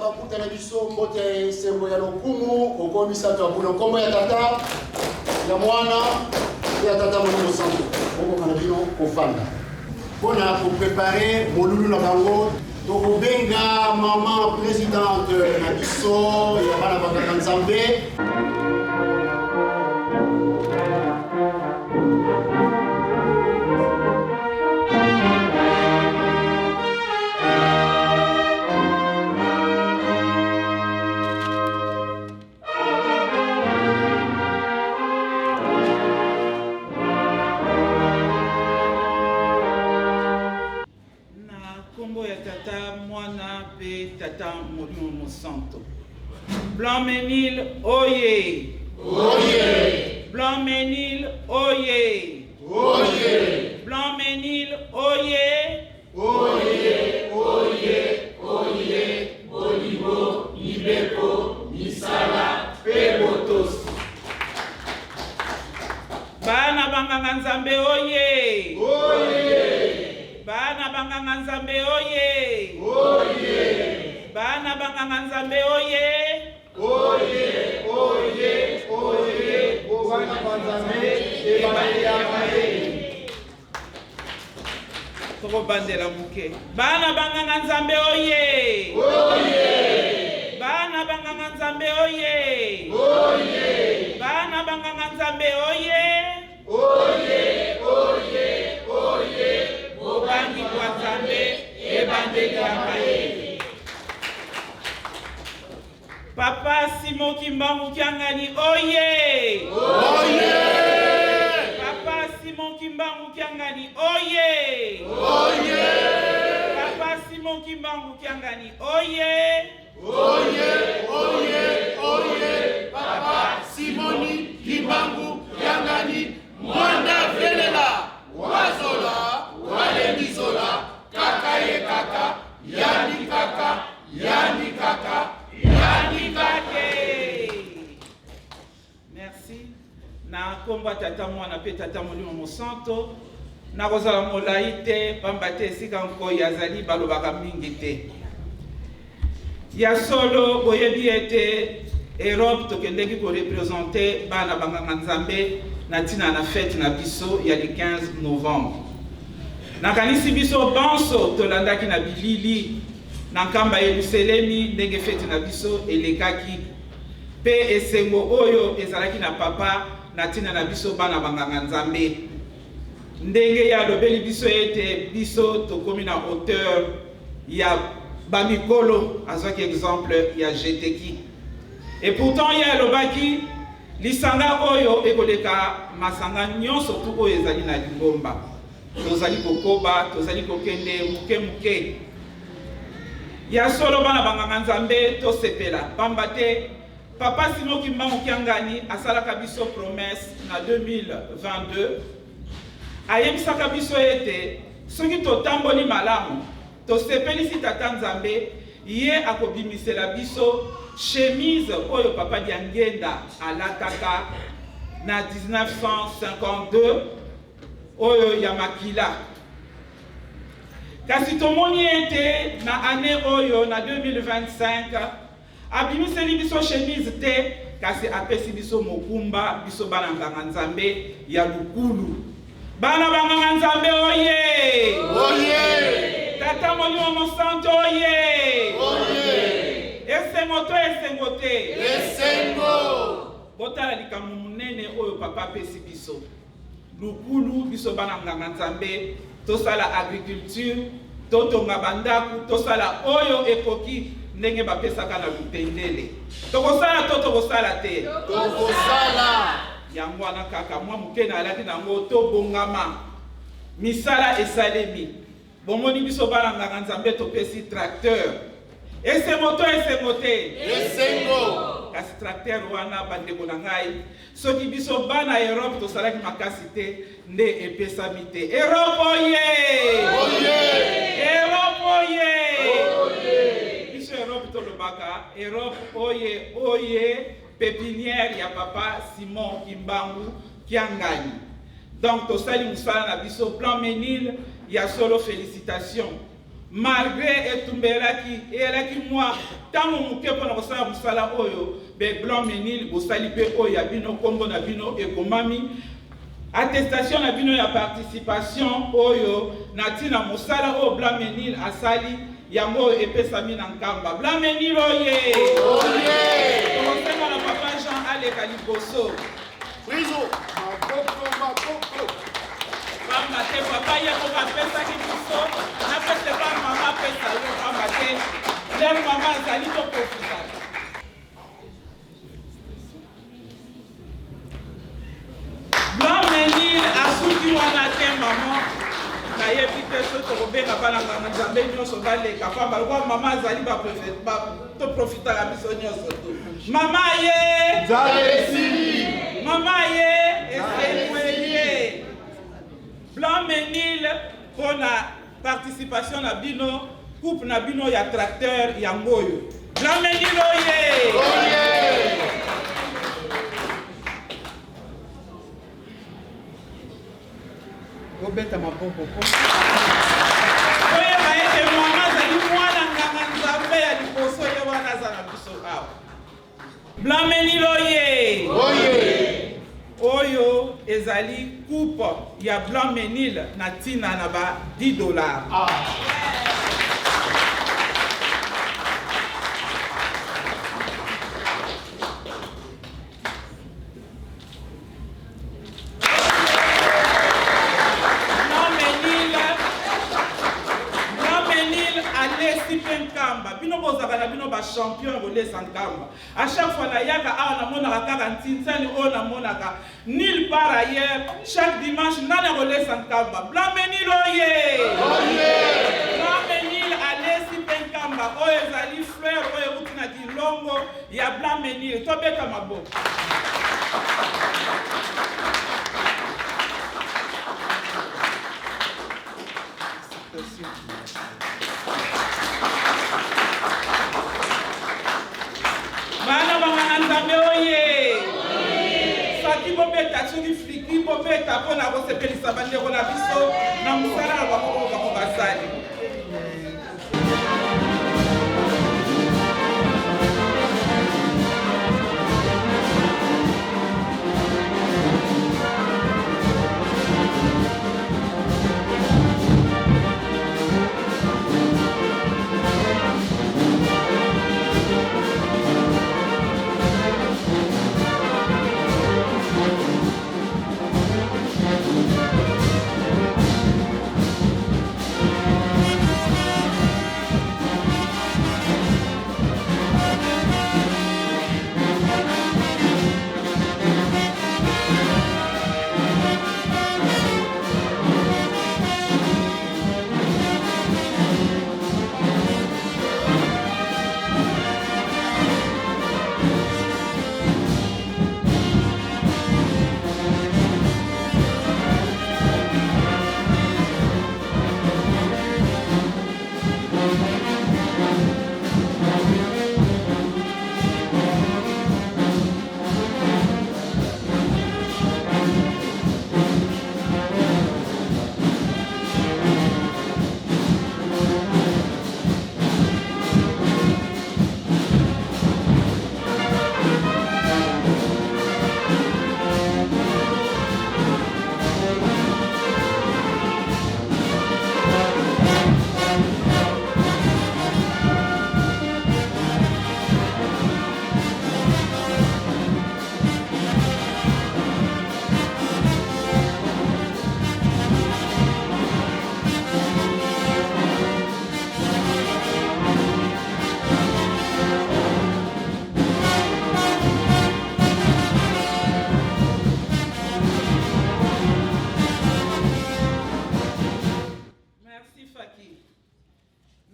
bakuta na biso mbote sembo ya lokumu okomisa to abulo kombo ya tata ya mwana ya tata Molimo Santo oko kana bino kofanda pona pour préparer molulu na bango to benga maman présidente na biso ya bana bakaka Nzambe. Tata Molimo Santo. Blanc-Ménil, oyez! Oyez! Blanc-Ménil, oyez! Oyez! Blanc-Ménil, oyez! Oyez! Oyez! Oyez! Molimo, Libeko, Misala, Pebotos. Bana banganga Nzambe, oyez! Oyez! Bana banganga Nzambe, oyez! Oyez! Bana banganga Nzambe, oyez! Oyez! Oyez! Oyez! Bana Nzambe, ebale. Toko bandela muke. Bana banganga Nzambe, oyez! Oyez! Bana banganga Nzambe, oyez! Oyez! Bana banganga Nzambe, oyez! Oyez! Oyez! Oyez! Bobangi kwa Nzambe, ebandeli ya maye. Papa Simon Kimbangu Kiangani, oyez! Oyez! Papa Simon Kimbangu Kiangani, oyez! Oyez! Papa Simon Kimbangu Kiangani, oyez! Oyez! Oyez! Oyez! Papa Simoni Kimbangu Kiangani, Mwanda Velela, Wazola, Walemizola, Kaka ye kaka, Yani kaka, Yani kaka, Yani kaka. Merci. Na komba tata mwana pe tata Molimo Santo. Na kozala molai te pamba te esika nko yazali balobaka mingi te. Ya solo boyebi ete Europe tokendeki ko représenter bana banganga Nzambe na tina na fête na biso ya le 15 novembre. Nakanisi biso banso tolandaki na bilili na nkamba Yerusalemi ndenge fête na biso elekaki pe esengo oyo ezalaki na papa na tina na biso bana banganga Nzambe ndenge ya lobeli biso ete biso tokomi na hauteur ya bamikolo azwaki exemple ya jeteki et pourtant ya lobaki lisanga oyo ekoleka masanga nyonso tu oyo ezali na lingomba tozali kokoba tozali kokende muke muke ya solo bana banganga Nzambe tosepela pamba te papa Simon Kimbangu Kiangani asalaka biso promesse na 2022 ayebisaka biso ete soki totamboli malamu tosepelisi tata Nzambe ye akobimisela biso chemise oyo papa Diangenda alataka na 1952 oyo ya makila kasi tomoni ete na année oyo na 2025 abimiseli biso chemise te kasi apesi biso mokumba biso bana nganga Nzambe ya lukulu bana banganga Nzambe oye Oye! tata Molimo Santo oye esengo te Esengo! botala likambo munene oyo papa apesi biso lukulu biso bana nganga Nzambe tosala agriculture totonga bandaku tosala oyo ekoki ndenge bapesaka na lutendele tokosala to tokosala te Tokosala! yango wana kaka mwa muke na alaki nango tobongama misala esalemi bomoni biso bana nganga Nzambe topesi tracteur esengo te Esengo! kasi tracteur wana bandeko na ngai soki biso bana Europe tosalaki makasi te nde epesami te Europe oye! Europe oye! Biso Europe tolobaka Europe oye pépinière ya papa Simon Kimbangu Kiangani. Donc tosali musala na biso Blanc-Ménil ya solo félicitations malgré etumbelaki elaki moi tango muke pona kosala musala oyo be Blanc Menil bosali pe oyo ya bino kombo na bino ekomami attestation na bino ya participation oyo natina musala oyo Blanc Menil asali yango epesami na nkamba. Blanc Menil oye osenga na papa Jean aleka liboso Priso. Pamba te papa yako bapesaki biso napese pa mama pesa yo pamba te lelo mama azali toprofita. Blanc Menil asuki wana te mama nayebi te so tokobenga bana nganga nzambe nyonso baleka pamba lokwa mama azali toprofitaka biso nyonso to. Mama ye Zalesili. mama ye esekweye Blanc Menil pour la participation na bino coupe na bino ya tracteur ya ngoyo. Blanc Menil oye Obeta mapoko po. oye baete mwana zali mwana nganga nzambe ya liboso ye wana aza na biso awa. Blanc Menil oye oyo ezali coupe ya Blanc Menil na tina na ba $10. Bino bozaka na bino ba champion rolesa nkamba. À chaque fois na yaka awa na monaka kaka ntinsani o na monaka nulle part ailleurs chaque dimanche nana rolesa nkamba. Blanc Menil oye Blanc Menil alesi nkamba oyo ezali fleur oyo utina kilongo ya Blanc Menil tobeta maboko. Bana bangana nzambe oye saki bobeta soki fliki bobeta mpona kosepelisa bandeko na biso na mosala na bango bango basali.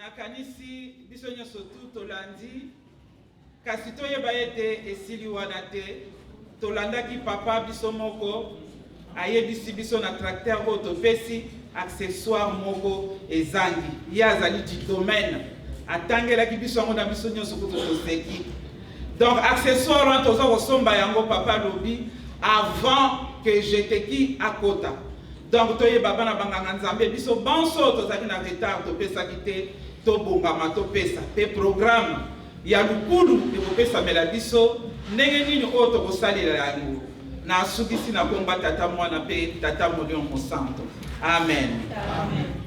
nakanisi biso nyonso tu tolandi kasi toyeba ete esili wana te tolandaki papa biso moko ayebisi biso na tracteur oyo topesi accessoire moko ezangi ye azali du domaine atangelaki biso yango na biso nyonso kutu toseki donc accessoire wana toza kosomba yango papa lobi avant que jeteki akota Donc toyeba bana banganga nzambe biso banso tozaki na retard topesaki te tobongama topesa pe programme ya lukulu ekopesamela biso ndenge nini oyo tokosalela yango na sukisi na komba tata mwana pe tata molimo mosanto. Amen. Amen.